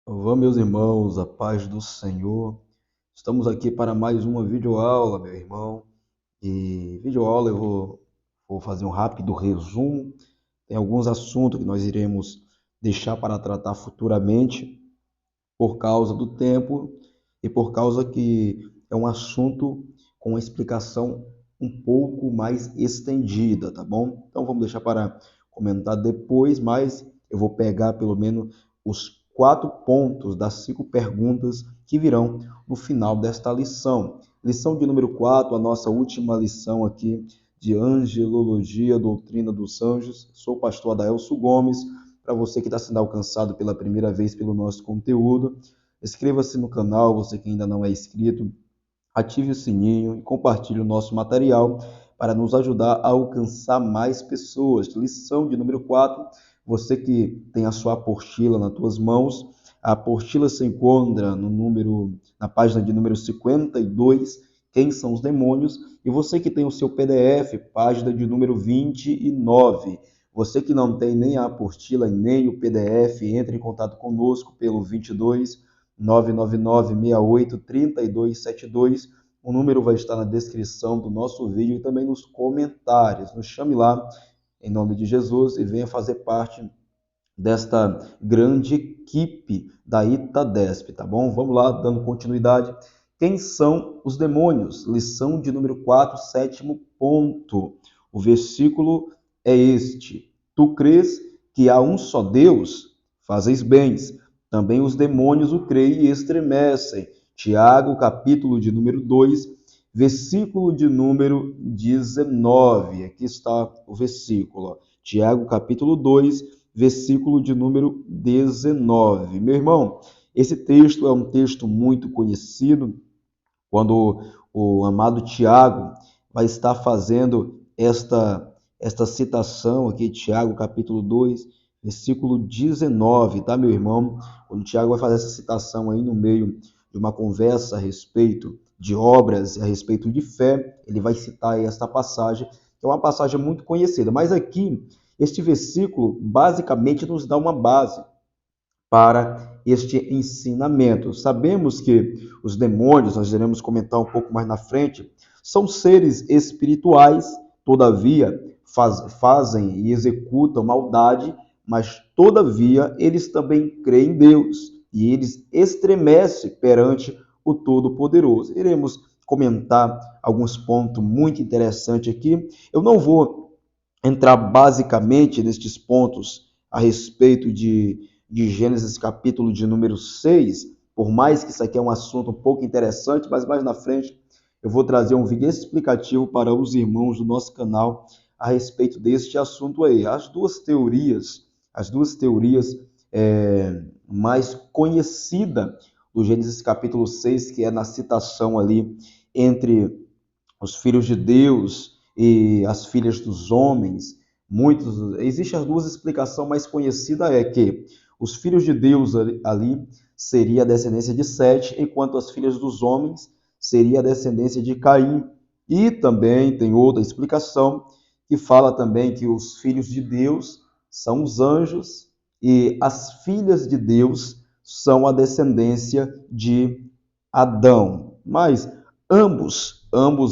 Vamos, meus irmãos, a paz do Senhor. Estamos aqui para mais uma videoaula, meu irmão. E videoaula eu vou fazer um rápido resumo. Tem alguns assuntos que nós iremos deixar para tratar futuramente por causa do tempo e por causa que é um assunto com uma explicação um pouco mais estendida, tá bom? Então vamos deixar para comentar depois, mas eu vou pegar pelo menos os 4 pontos das 5 perguntas que virão no final desta lição. Lição de número 4, a nossa última lição aqui de Angelologia, Doutrina dos Anjos. Sou o pastor Adaelso Gomes. Para você que está sendo alcançado pela primeira vez pelo nosso conteúdo, inscreva-se no canal, você que ainda não é inscrito, ative o sininho e compartilhe o nosso material para nos ajudar a alcançar mais pessoas. Lição de número 4, você que tem a sua apostila nas tuas mãos, a apostila se encontra na página de número 52, quem são os demônios, e você que tem o seu PDF, página de número 29. Você que não tem nem a apostila nem o PDF, entre em contato conosco pelo 22 999683272. O número vai estar na descrição do nosso vídeo e também nos comentários. Nos chame lá, em nome de Jesus, e venha fazer parte desta grande equipe da Itadesp, tá bom? Vamos lá, dando continuidade. Quem são os demônios? Lição de número 4, sétimo ponto. O versículo é este: Tu crês que há um só Deus? Fazeis bens. Também os demônios o creem e estremecem. Tiago, capítulo de número 2, versículo de número 19. Aqui está o versículo. Tiago, capítulo 2, versículo de número 19. Meu irmão, esse texto é um texto muito conhecido, quando o amado Tiago vai estar fazendo esta citação aqui, Tiago, capítulo 2, versículo 19, tá, meu irmão? Quando Tiago vai fazer essa citação aí no meio de uma conversa a respeito de obras, a respeito de fé, ele vai citar aí esta passagem, que é uma passagem muito conhecida. Mas aqui, este versículo basicamente nos dá uma base para este ensinamento. Sabemos que os demônios, nós iremos comentar um pouco mais na frente, são seres espirituais, todavia fazem e executam maldade, mas todavia eles também creem em Deus e eles estremecem perante o Todo-Poderoso. Iremos comentar alguns pontos muito interessantes aqui. Eu não vou entrar basicamente nestes pontos a respeito de Gênesis capítulo de número 6, por mais que isso aqui é um assunto um pouco interessante, mas mais na frente eu vou trazer um vídeo explicativo para os irmãos do nosso canal a respeito deste assunto aí. As duas teorias mais conhecidas do Gênesis capítulo 6, que é na citação ali entre os filhos de Deus e as filhas dos homens. Existem as duas explicações mais conhecidas, é que os filhos de Deus ali seria a descendência de Sete, enquanto as filhas dos homens seria a descendência de Caim. E também tem outra explicação que fala também que os filhos de Deus são os anjos e as filhas de Deus são a descendência de Adão. Mas ambos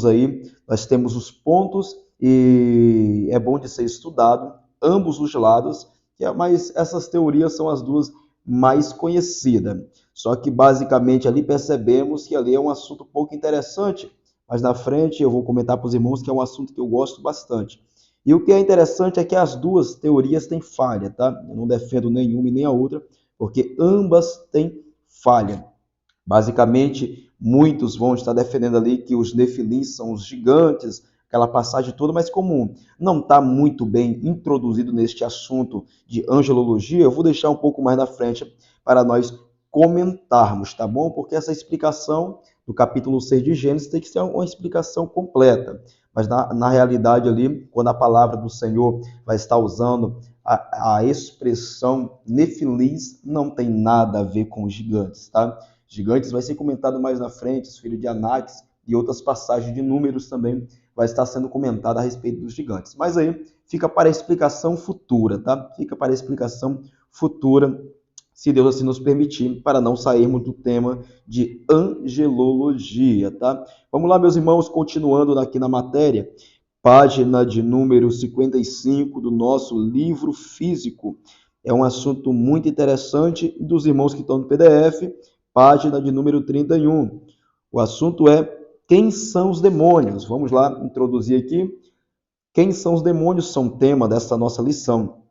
aí, nós temos os pontos e é bom de ser estudado, ambos os lados, mas essas teorias são as duas mais conhecidas. Só que basicamente ali percebemos que ali é um assunto um pouco interessante, mas na frente eu vou comentar para os irmãos que é um assunto que eu gosto bastante. E o que é interessante é que as duas teorias têm falha, tá? Eu não defendo nenhuma e nem a outra, porque ambas têm falha. Basicamente, muitos vão estar defendendo ali que os nefilim são os gigantes, aquela passagem toda, mas como não está muito bem introduzido neste assunto de angelologia, eu vou deixar um pouco mais na frente para nós comentarmos, tá bom? Porque essa explicação do capítulo 6 de Gênesis tem que ser uma explicação completa. Mas na realidade ali, quando a palavra do Senhor vai estar usando a expressão nefilins, não tem nada a ver com os gigantes, tá? Gigantes vai ser comentado mais na frente, os filhos de Anáquis e outras passagens de Números também vai estar sendo comentada a respeito dos gigantes. Mas aí fica para a explicação futura, tá? Fica para a explicação futura se Deus assim nos permitir, para não sairmos do tema de angelologia, tá? Vamos lá, meus irmãos, continuando aqui na matéria, página de número 55 do nosso livro físico. É um assunto muito interessante dos irmãos que estão no PDF, página de número 31. O assunto é: quem são os demônios? Vamos lá introduzir aqui. Quem são os demônios são o tema dessa nossa lição.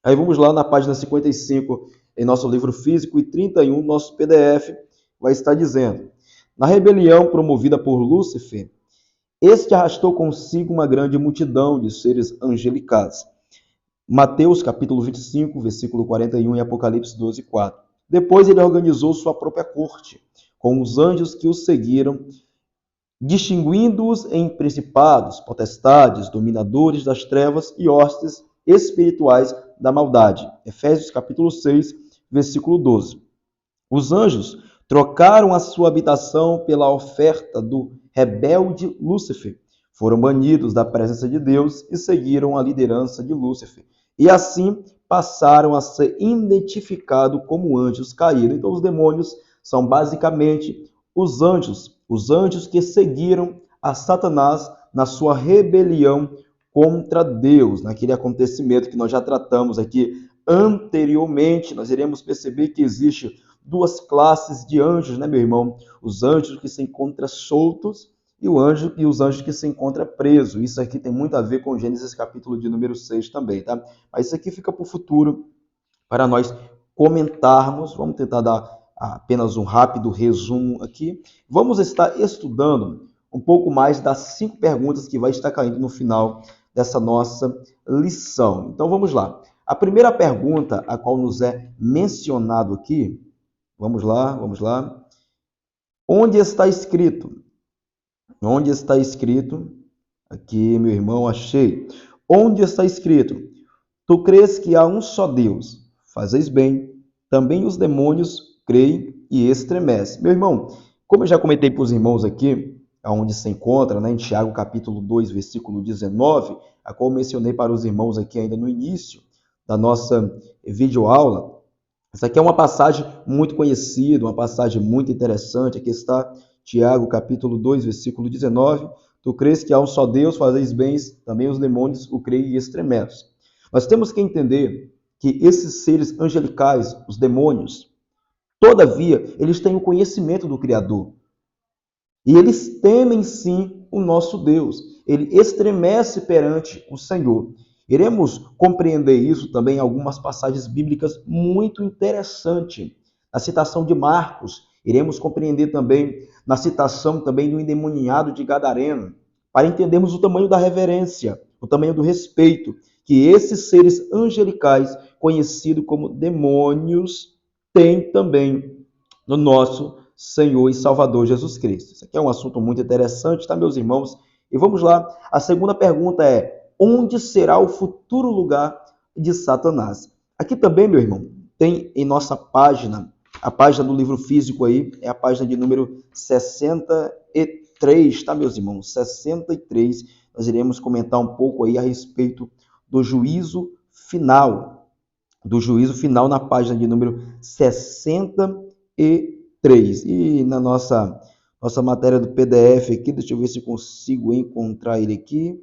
Aí vamos lá na página 55 em nosso livro físico e 31 nosso PDF vai estar dizendo: na rebelião promovida por Lúcifer, este arrastou consigo uma grande multidão de seres angelicais. Mateus capítulo 25, versículo 41 e Apocalipse 12, 4. Depois ele organizou sua própria corte, com os anjos que o seguiram, distinguindo-os em principados, potestades, dominadores das trevas e hostes espirituais da maldade. Efésios capítulo 6, versículo 12. Os anjos trocaram a sua habitação pela oferta do rebelde Lúcifer. Foram banidos da presença de Deus e seguiram a liderança de Lúcifer. E assim passaram a ser identificados como anjos caídos. Então, os demônios são basicamente os anjos que seguiram a Satanás na sua rebelião contra Deus, naquele acontecimento que nós já tratamos aqui anteriormente. Nós iremos perceber que existe duas classes de anjos, né, meu irmão? Os anjos que se encontram soltos e os anjos que se encontram presos. Isso aqui tem muito a ver com Gênesis capítulo de número 6 também, tá? Mas isso aqui fica para o futuro, para nós comentarmos. Vamos tentar dar apenas um rápido resumo aqui. Vamos estar estudando um pouco mais das 5 perguntas que vai estar caindo no final dessa nossa lição. Então vamos lá. A primeira pergunta, a qual nos é mencionado aqui, vamos lá. Onde está escrito? Onde está escrito? Aqui, meu irmão, achei. Onde está escrito? Tu crês que há um só Deus? Fazeis bem. Também os demônios creem e estremecem. Meu irmão, como eu já comentei para os irmãos aqui, onde se encontra, né, em Tiago capítulo 2, versículo 19, a qual eu mencionei para os irmãos aqui ainda no início da nossa videoaula. Essa aqui é uma passagem muito conhecida, uma passagem muito interessante. Aqui está Tiago capítulo 2, versículo 19. Tu crês que há um só Deus, fazeis bem, também os demônios o creem e estremecem. Nós temos que entender que esses seres angelicais, os demônios, todavia, eles têm o conhecimento do Criador. E eles temem sim o nosso Deus. Ele estremece perante o Senhor. Iremos compreender isso também em algumas passagens bíblicas muito interessantes. Na citação de Marcos, iremos compreender também na citação também do endemoniado de Gadareno, para entendermos o tamanho da reverência, o tamanho do respeito que esses seres angelicais, conhecidos como demônios, têm também no nosso Senhor e Salvador Jesus Cristo. Isso aqui é um assunto muito interessante, tá, meus irmãos? E vamos lá. A segunda pergunta é: onde será o futuro lugar de Satanás? Aqui também, meu irmão, tem em nossa página, a página do livro físico aí, é a página de número 63, tá, meus irmãos? 63. Nós iremos comentar um pouco aí a respeito do juízo final. Do juízo final na página de número 63. E na nossa matéria do PDF aqui, deixa eu ver se consigo encontrar ele aqui.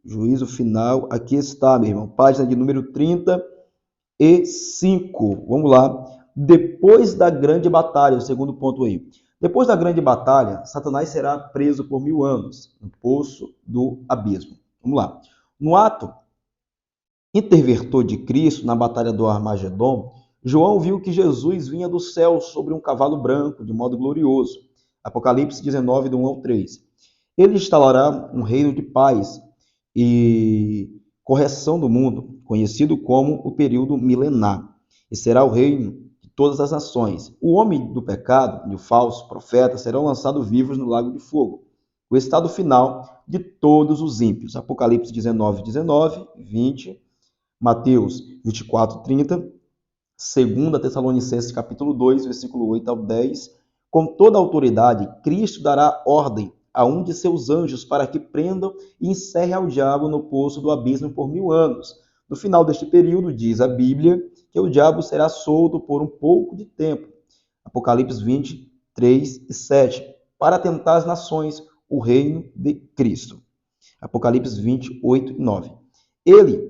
Juízo final, aqui está, meu irmão, página de número 35. Vamos lá. Depois da grande batalha, o segundo ponto aí. Depois da grande batalha, Satanás será preso por 1000 anos no poço do abismo. Vamos lá. No ato interventor de Cristo, na batalha do Armagedon, João viu que Jesus vinha do céu sobre um cavalo branco, de modo glorioso. Apocalipse 19, do 1 ao 3. Ele instalará um reino de paz e correção do mundo, conhecido como o período milenar, e será o reino de todas as nações. O homem do pecado e o falso profeta serão lançados vivos no lago de fogo, o estado final de todos os ímpios. Apocalipse 19, 20, Mateus 24, 30, 2 Tessalonicenses capítulo 2, versículo 8 ao 10. Com toda a autoridade, Cristo dará ordem a um de seus anjos para que prendam e encerrem ao diabo no poço do abismo por 1000 anos. No final deste período, diz a Bíblia, que o diabo será solto por um pouco de tempo. Apocalipse 20, 3 e 7. Para tentar as nações, o reino de Cristo. Apocalipse 20, 8 e 9. Ele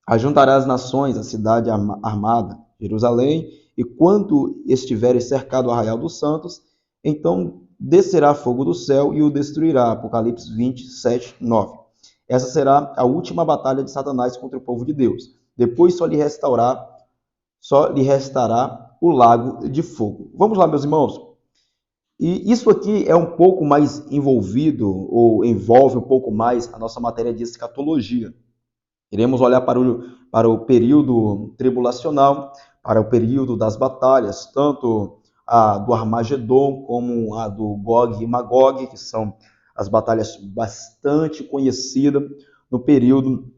ajuntará as nações, a cidade armada, Jerusalém, e quando estiver cercado o arraial dos santos, então descerá fogo do céu e o destruirá. Apocalipse 20, 7, 9. Essa será a última batalha de Satanás contra o povo de Deus. Depois só lhe restará o lago de fogo. Vamos lá, meus irmãos. E isso aqui é um pouco mais envolvido, ou envolve um pouco mais a nossa matéria de escatologia. Iremos olhar para o período tribulacional, para o período das batalhas, tanto a do Armagedon como a do Gog e Magog, que são as batalhas bastante conhecidas no período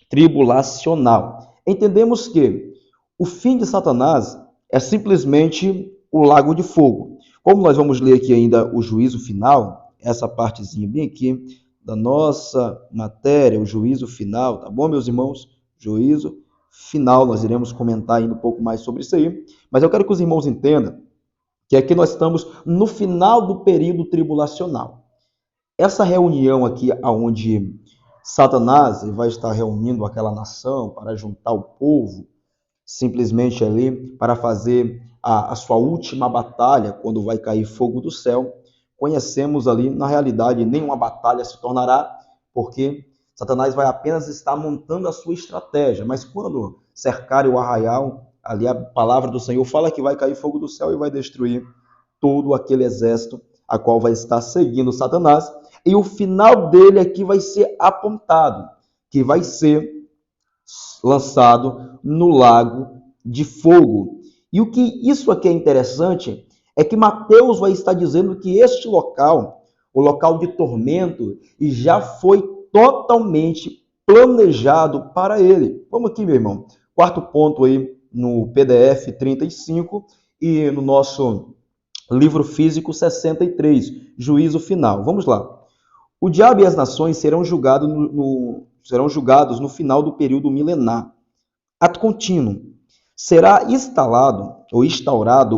tribulacional. Entendemos que o fim de Satanás é simplesmente o lago de fogo. Como nós vamos ler aqui ainda o juízo final, essa partezinha bem aqui da nossa matéria, o juízo final, tá bom, meus irmãos? Juízo final, nós iremos comentar ainda um pouco mais sobre isso aí, mas eu quero que os irmãos entendam que aqui nós estamos no final do período tribulacional. Essa reunião aqui, onde Satanás vai estar reunindo aquela nação para juntar o povo, simplesmente ali para fazer a sua última batalha, quando vai cair fogo do céu, conhecemos ali, na realidade, nenhuma batalha se tornará, porque Satanás vai apenas estar montando a sua estratégia, mas quando cercarem o arraial, ali a palavra do Senhor fala que vai cair fogo do céu e vai destruir todo aquele exército a qual vai estar seguindo Satanás, e o final dele aqui vai ser apontado, que vai ser lançado no lago de fogo. E o que isso aqui é interessante é que Mateus vai estar dizendo que este local, o local de tormento, já foi totalmente planejado para ele. Vamos aqui, meu irmão. Quarto ponto aí no PDF 35 e no nosso livro físico 63, juízo final. Vamos lá. O diabo e as nações serão julgados no final do período milenar. Ato contínuo. Será instaurado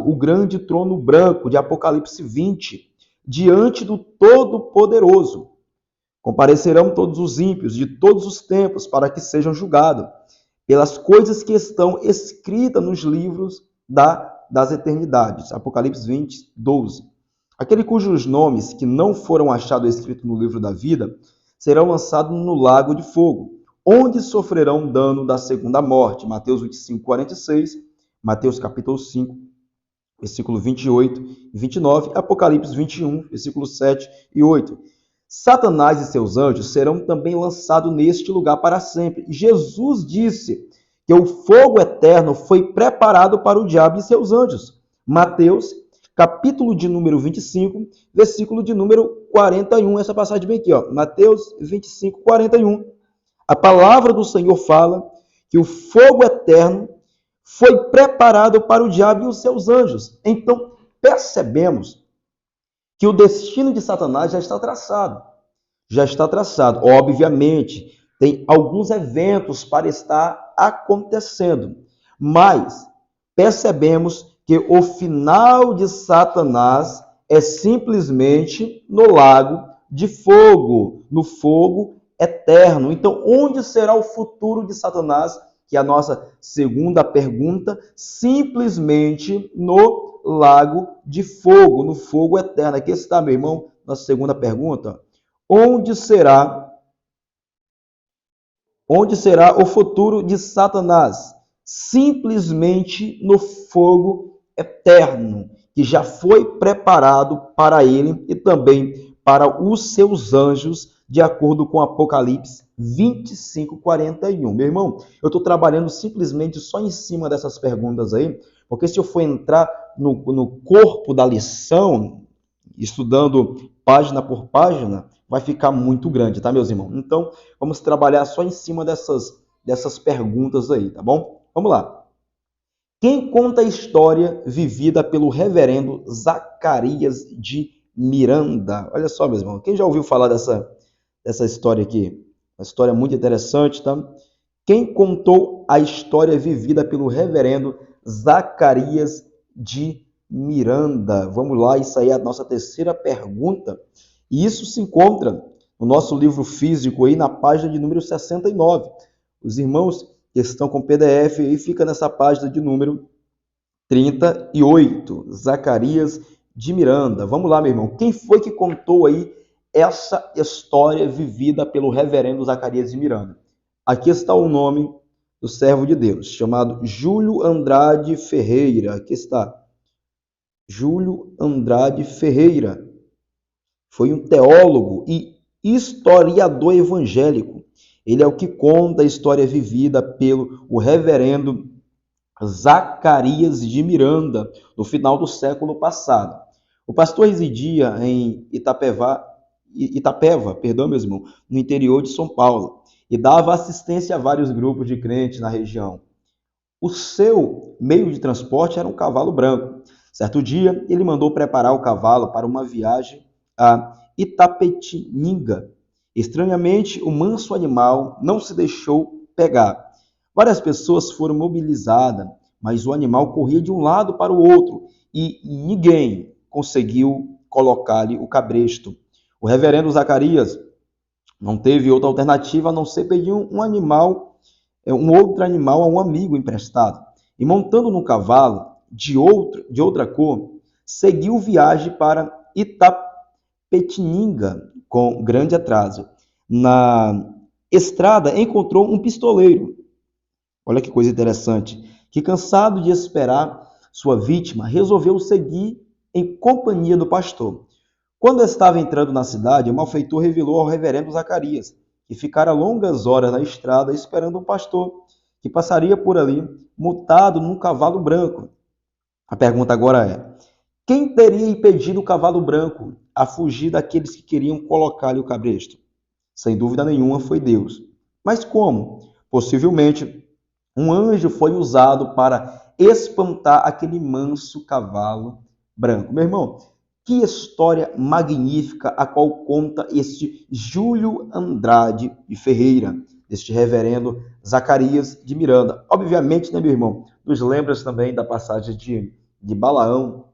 o grande trono branco de Apocalipse 20, diante do Todo-Poderoso. Comparecerão todos os ímpios de todos os tempos para que sejam julgados pelas coisas que estão escritas nos livros das eternidades. Apocalipse 20, 12. Aquele cujos nomes que não foram achados escritos no livro da vida serão lançados no lago de fogo, onde sofrerão dano da segunda morte. Mateus 25, 46, Mateus capítulo 5, versículo 28 e 29, Apocalipse 21, versículos 7 e 8. Satanás e seus anjos serão também lançados neste lugar para sempre. Jesus disse que o fogo eterno foi preparado para o diabo e seus anjos. Mateus, capítulo de número 25, versículo de número 41. Essa passagem bem aqui, ó. Mateus 25, 41. A palavra do Senhor fala que o fogo eterno foi preparado para o diabo e os seus anjos. Então, percebemos que o destino de Satanás já está traçado. Já está traçado. Obviamente, tem alguns eventos para estar acontecendo. Mas percebemos que o final de Satanás é simplesmente no lago de fogo, no fogo eterno. Então, onde será o futuro de Satanás? Que é a nossa segunda pergunta, simplesmente no lago de fogo, no fogo eterno. Aqui está, meu irmão, nossa segunda pergunta. Onde será o futuro de Satanás? Simplesmente no fogo eterno, que já foi preparado para ele e também para os seus anjos, de acordo com Apocalipse 25, 41. Meu irmão, eu estou trabalhando simplesmente só em cima dessas perguntas aí, porque se eu for entrar no corpo da lição, estudando página por página, vai ficar muito grande, tá, meus irmãos? Então, vamos trabalhar só em cima dessas perguntas aí, tá bom? Vamos lá. Quem conta a história vivida pelo reverendo Zacarias de Miranda? Olha só, meus irmãos, quem já ouviu falar dessa história aqui? Uma história muito interessante, tá? Quem contou a história vivida pelo reverendo Zacarias de Miranda? Vamos lá, isso aí é a nossa terceira pergunta. E isso se encontra no nosso livro físico aí na página de número 69. Os irmãos que estão com PDF aí fica nessa página de número 38, Zacarias de Miranda. Vamos lá, meu irmão. Quem foi que contou aí essa história vivida pelo reverendo Zacarias de Miranda? Aqui está o nome do servo de Deus, chamado Júlio Andrade Ferreira. Aqui está. Júlio Andrade Ferreira. Foi um teólogo e historiador evangélico. Ele é o que conta a história vivida pelo o reverendo Zacarias de Miranda, no final do século passado. O pastor residia em Itapeva, meus irmãos, no interior de São Paulo, e dava assistência a vários grupos de crentes na região. O seu meio de transporte era um cavalo branco. Certo dia, ele mandou preparar o cavalo para uma viagem a Itapetininga. Estranhamente, o manso animal não se deixou pegar. Várias pessoas foram mobilizadas, mas o animal corria de um lado para o outro e ninguém conseguiu colocar-lhe o cabresto. O reverendo Zacarias não teve outra alternativa a não ser pedir um outro animal a um amigo emprestado. E montando no cavalo de outra cor, seguiu viagem para Itapetininga com grande atraso. Na estrada encontrou um pistoleiro. Olha que coisa interessante. Que, cansado de esperar sua vítima, resolveu seguir em companhia do pastor. Quando estava entrando na cidade, o malfeitor revelou ao reverendo Zacarias que ficara longas horas na estrada esperando um pastor que passaria por ali, montado num cavalo branco. A pergunta agora é: quem teria impedido o cavalo branco a fugir daqueles que queriam colocar-lhe o cabresto? Sem dúvida nenhuma foi Deus. Mas como? Possivelmente um anjo foi usado para espantar aquele manso cavalo branco. Meu irmão, que história magnífica a qual conta este Júlio Andrade de Ferreira, este reverendo Zacarias de Miranda. Obviamente, né, meu irmão, nos lembras também da passagem de Balaão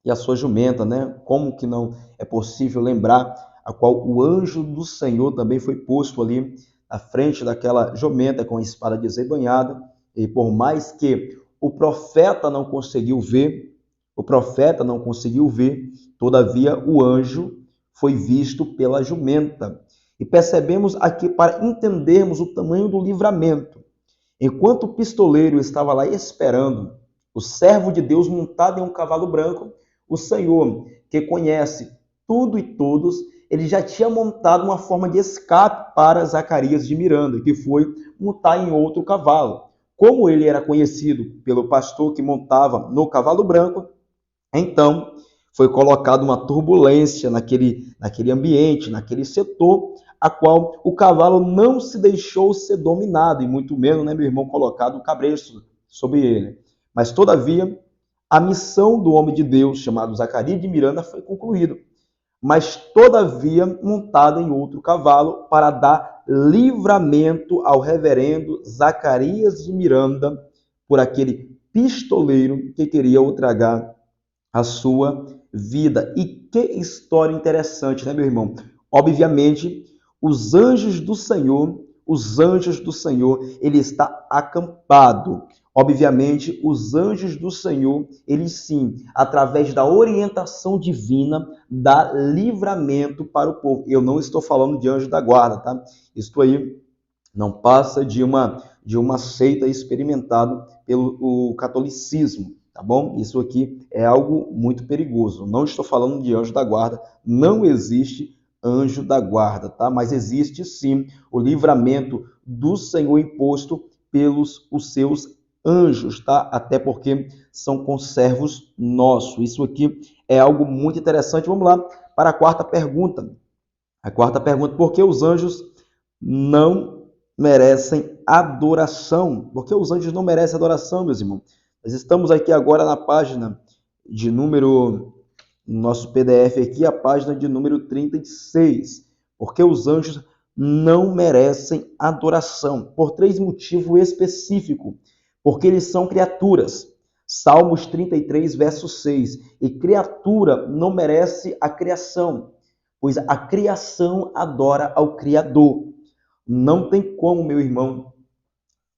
e a sua jumenta, né? Como que não é possível lembrar a qual o anjo do Senhor também foi posto ali à frente daquela jumenta com a espada desembanhada, e por mais que o profeta não conseguiu ver, todavia o anjo foi visto pela jumenta. E percebemos aqui, para entendermos o tamanho do livramento, enquanto o pistoleiro estava lá esperando o servo de Deus montado em um cavalo branco, o Senhor, que conhece tudo e todos, ele já tinha montado uma forma de escape para Zacarias de Miranda, que foi montar em outro cavalo. Como ele era conhecido pelo pastor que montava no cavalo branco, então foi colocada uma turbulência naquele ambiente, naquele setor, a qual o cavalo não se deixou ser dominado, e muito menos, né, meu irmão, colocado o cabresto sobre ele. Mas, todavia, a missão do homem de Deus, chamado Zacarias de Miranda, foi concluída. Mas, todavia, montada em outro cavalo, para dar livramento ao reverendo Zacarias de Miranda por aquele pistoleiro que queria o tragar a sua vida. E que história interessante, né, meu irmão? Obviamente, os anjos do Senhor, ele está acampado. Obviamente, os anjos do Senhor, eles sim, através da orientação divina, dá livramento para o povo. Eu não estou falando de anjo da guarda, tá? Isto aí não passa de uma seita experimentada pelo catolicismo, tá bom? Isso aqui é algo muito perigoso. Não estou falando de anjo da guarda, não existe anjo da guarda, tá? Mas existe sim o livramento do Senhor imposto pelos os seus anjos, tá? Até porque são conservos nossos. Isso aqui é algo muito interessante. Vamos lá para a quarta pergunta. A quarta pergunta: por que os anjos não merecem adoração? Por que os anjos não merecem adoração, meus irmãos? Nós estamos aqui agora na página de número, no nosso PDF aqui, a página de número 36. Por que os anjos não merecem adoração, por 3 motivos específicos. Porque eles são criaturas. Salmos 33, verso 6. E criatura não merece a criação, pois a criação adora ao Criador. Não tem como, meu irmão,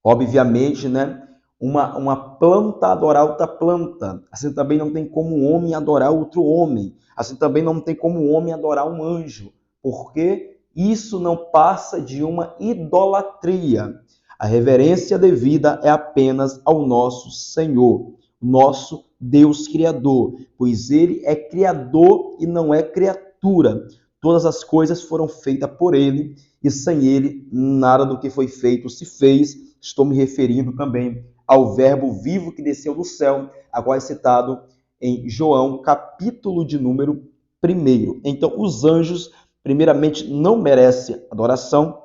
obviamente, né? Uma planta adorar outra planta. Assim também não tem como um homem adorar outro homem. Assim também não tem como um homem adorar um anjo. Porque isso não passa de uma idolatria. A reverência devida é apenas ao nosso Senhor, nosso Deus Criador, pois Ele é Criador e não é criatura. Todas as coisas foram feitas por Ele e sem Ele nada do que foi feito se fez. Estou me referindo também ao Verbo vivo que desceu do céu, agora é citado em João, capítulo de número 1. Então, os anjos, primeiramente, não merecem adoração,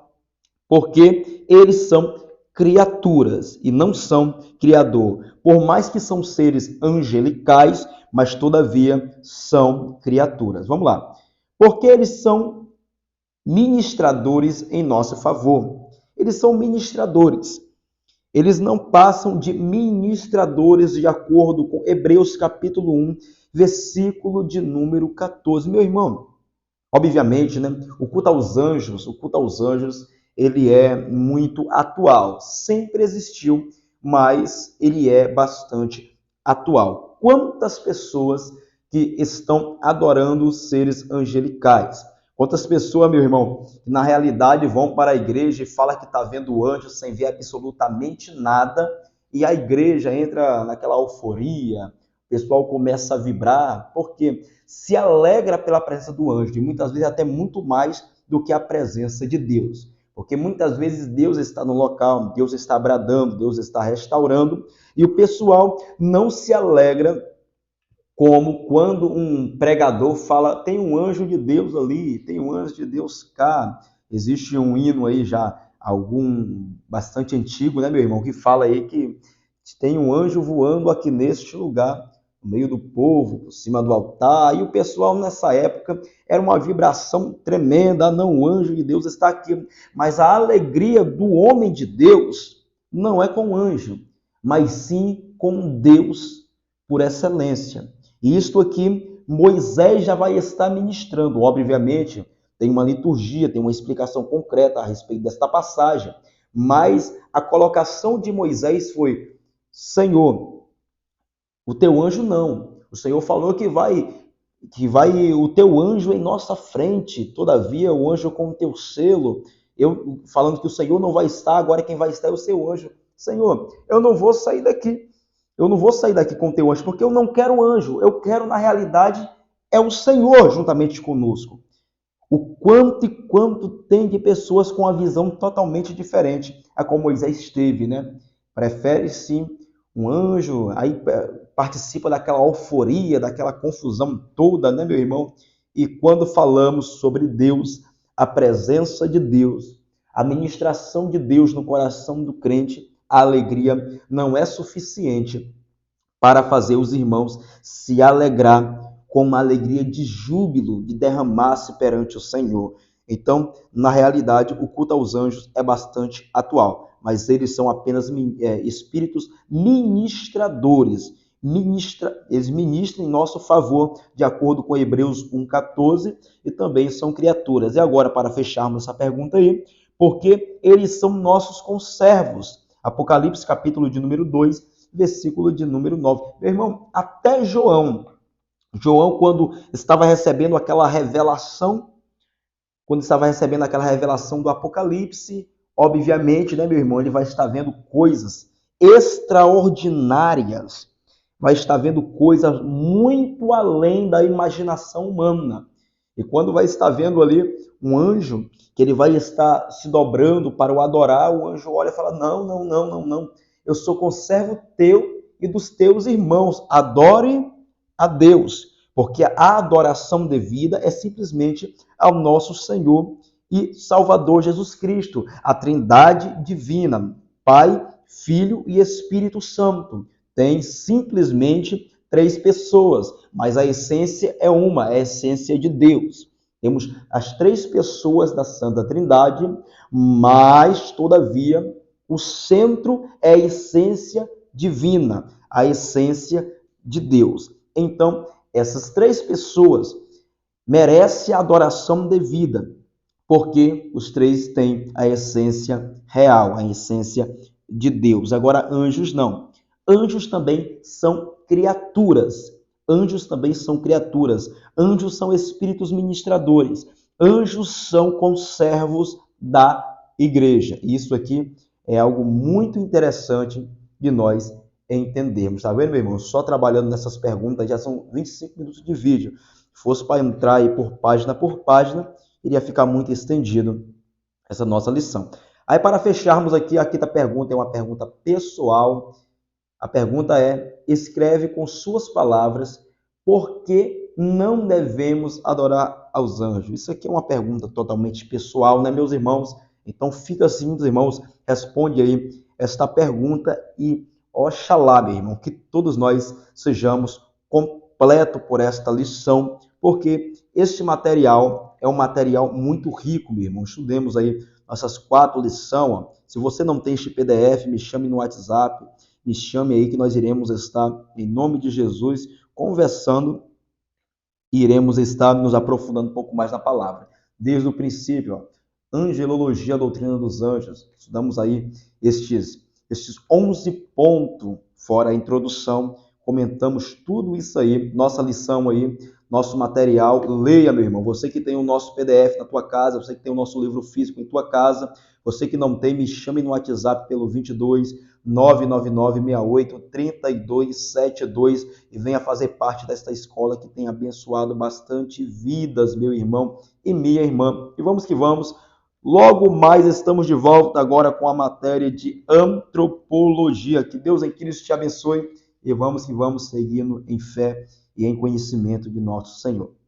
porque eles são criaturas e não são criador. Por mais que são seres angelicais, mas todavia são criaturas. Vamos lá. Porque eles são ministradores em nosso favor. Eles são ministradores. Eles não passam de ministradores de acordo com Hebreus capítulo 1, versículo de número 14. Meu irmão, obviamente, né, o culto aos anjos, ele é muito atual. Sempre existiu, mas ele é bastante atual. Quantas pessoas que estão adorando os seres angelicais? Quantas pessoas, meu irmão, que na realidade vão para a igreja e falam que está vendo anjos sem ver absolutamente nada, e a igreja entra naquela euforia, o pessoal começa a vibrar, porque se alegra pela presença do anjo, e muitas vezes até muito mais do que a presença de Deus. Porque muitas vezes Deus está no local, Deus está bradando, Deus está restaurando, e o pessoal não se alegra como quando um pregador fala, tem um anjo de Deus ali, tem um anjo de Deus cá. Existe um hino aí já, bastante antigo, né, meu irmão, que fala aí que tem um anjo voando aqui neste lugar, no meio do povo, por cima do altar. E o pessoal nessa época era uma vibração tremenda, não, o anjo de Deus está aqui. Mas a alegria do homem de Deus não é com o anjo, mas sim com Deus por excelência. E isto aqui, Moisés já vai estar ministrando. Obviamente, tem uma liturgia, tem uma explicação concreta a respeito desta passagem. Mas a colocação de Moisés foi, Senhor, o teu anjo não. O Senhor falou que vai o teu anjo em nossa frente. Todavia, o anjo com o teu selo. Eu falando que o Senhor não vai estar, agora quem vai estar é o seu anjo. Senhor, eu não vou sair daqui. Eu não vou sair daqui com o teu anjo, porque eu não quero anjo. Eu quero, na realidade, é o Senhor juntamente conosco. O quanto e quanto tem de pessoas com a visão totalmente diferente a como Moisés teve, né? Prefere, sim, um anjo, aí participa daquela euforia, daquela confusão toda, né, meu irmão? E quando falamos sobre Deus, a presença de Deus, a ministração de Deus no coração do crente, a alegria não é suficiente para fazer os irmãos se alegrar com uma alegria de júbilo, de derramar-se perante o Senhor. Então, na realidade, o culto aos anjos é bastante atual, mas eles são apenas espíritos ministradores. Eles ministram em nosso favor, de acordo com Hebreus 1,14, e também são criaturas. E agora, para fecharmos essa pergunta aí, porque eles são nossos conservos. Apocalipse, capítulo de número 2, versículo de número 9. Meu irmão, até João, quando estava recebendo aquela revelação, do Apocalipse, obviamente, né, meu irmão, ele vai estar vendo coisas extraordinárias, vai estar vendo coisas muito além da imaginação humana. E quando vai estar vendo ali um anjo, que ele vai estar se dobrando para o adorar, o anjo olha e fala, não, eu sou conservo teu e dos teus irmãos, adore a Deus, porque a adoração devida é simplesmente ao nosso Senhor e Salvador Jesus Cristo, a Trindade divina, Pai, Filho e Espírito Santo. Tem simplesmente 3 pessoas, mas a essência é uma, é a essência de Deus. Temos as três pessoas da Santa Trindade, mas, todavia, o centro é a essência divina, a essência de Deus. Então, essas três pessoas merecem a adoração devida, porque os três têm a essência real, a essência de Deus. Agora, anjos não. Anjos também são criaturas. Anjos também são criaturas. Anjos são espíritos ministradores. Anjos são conservos da igreja. Isso aqui é algo muito interessante de nós entendermos. Tá vendo, meu irmão? Só trabalhando nessas perguntas, já são 25 minutos de vídeo. Se fosse para entrar aí por página, iria ficar muito estendido essa nossa lição. Aí, para fecharmos aqui, a quinta pergunta é uma pergunta pessoal. A pergunta é: escreve com suas palavras por que não devemos adorar aos anjos. Isso aqui é uma pergunta totalmente pessoal, né, meus irmãos? Então, fica assim, meus irmãos, responde aí esta pergunta e oxalá, meu irmão, que todos nós sejamos completos por esta lição, porque este material é um material muito rico, meu irmão. Estudemos aí nossas 4 lições. Ó. Se você não tem este PDF, me chame no WhatsApp, me chame aí que nós iremos estar, em nome de Jesus, conversando e iremos estar nos aprofundando um pouco mais na palavra. Desde o princípio, ó, angelologia, a doutrina dos anjos. Estudamos aí estes 11 pontos, fora a introdução, comentamos tudo isso aí, nossa lição aí, nosso material. Leia, meu irmão. Você que tem o nosso PDF na tua casa, você que tem o nosso livro físico em tua casa, você que não tem, me chame no WhatsApp pelo 22 99968 3272 e venha fazer parte desta escola que tem abençoado bastante vidas, meu irmão e minha irmã. E vamos que vamos. Logo mais estamos de volta agora com a matéria de antropologia. Que Deus em Cristo te abençoe e vamos que vamos seguindo em fé e em conhecimento de nosso Senhor.